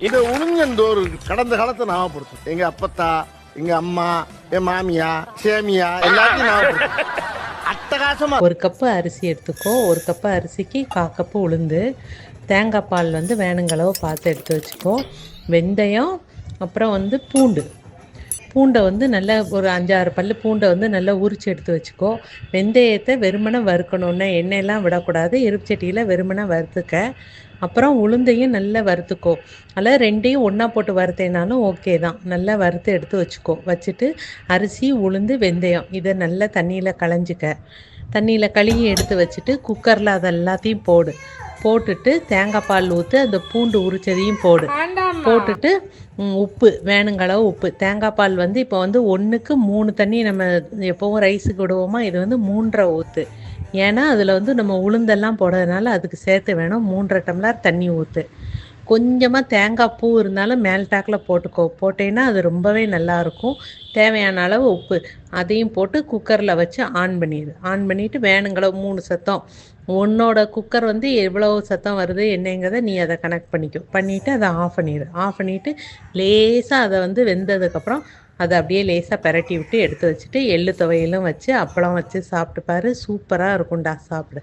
இது உளுந்தந்தோறு கடந்த காலத்தை ஞாபகப்படுத்தும். எங்க அப்பத்தா, எங்க அம்மா, என் மாமியா, சேமியா எல்லாத்தையும் ஞாபகப்படுத்தும். அட்டகாசமா. ஒரு கப்பு அரிசி எடுத்துக்கோ. ஒரு கப்பு அரிசிக்கு 1/4 கப்பு உளுந்து. தேங்காய் பால் வேணுங்களவு பார்த்து எடுத்து வச்சுக்கோ. வெந்தயம், அப்புறம் பூண்டை நல்லா ஒரு 5-6 பல் பூண்டை நல்லா உரித்து எடுத்து வச்சுக்கோ. வெந்தயத்தை வெறுமனை வறுக்கணுன்னா எண்ணெயெல்லாம் விடக்கூடாது, இருப்பு சட்டியில் வெறுமனை வறுத்துக்க. அப்புறம் உளுந்தையும் நல்லா வறுத்துக்கோ. அதில் ரெண்டையும் ஒன்றா போட்டு வறுத்தேனாலும் ஓகே தான். நல்லா வறுத்து எடுத்து வச்சுக்கோ. வச்சுட்டு அரிசி, உளுந்து, வெந்தயம் இதை நல்லா தண்ணியில் களைஞ்சிக்க. தண்ணியில் கழுகி எடுத்து வச்சுட்டு குக்கரில் அதை எல்லாத்தையும் போட்டுட்டு தேங்காய் பால் ஊற்று. அந்த பூண்டு உரிச்சதையும் போட்டுட்டு உப்பு வேணுங்களவு உப்பு. தேங்காய் பால் இப்போ 1க்கு 3 தண்ணி நம்ம எப்போவும் ரைஸுக்கு விடுவோமா, இது 3.5 ஊற்று. ஏன்னா அதில் நம்ம உளுந்தெல்லாம் போடுறதுனால அதுக்கு சேர்த்து வேணும். 3.5 டம்ளர் தண்ணி ஊற்று. கொஞ்சமாக தேங்காய் பூ இருந்தாலும் மேல்டாக்கில் போட்டுக்கோ. போட்டேன்னா அது ரொம்பவே நல்லாயிருக்கும். தேவையான அளவு உப்பு அதையும் போட்டு குக்கரில் வச்சு ஆன் பண்ணிவிட்டு வேணுங்களவு 3 சத்தம். உன்னோட குக்கர் எவ்வளோ சத்தம் வருது என்னங்கிறத நீ அதை கனெக்ட் பண்ணிவிட்டு அதை ஆஃப் பண்ணிவிட்டு லேசாக அதை வெந்ததுக்கப்புறம் அதை அப்படியே லேசாக பெரட்டி விட்டு எடுத்து வச்சுட்டு எள்ளு துவையலும் வச்சு அப்பளம் வச்சு சாப்பிட்டு பாரு. சூப்பராக இருக்கும்டா, சாப்பிடு.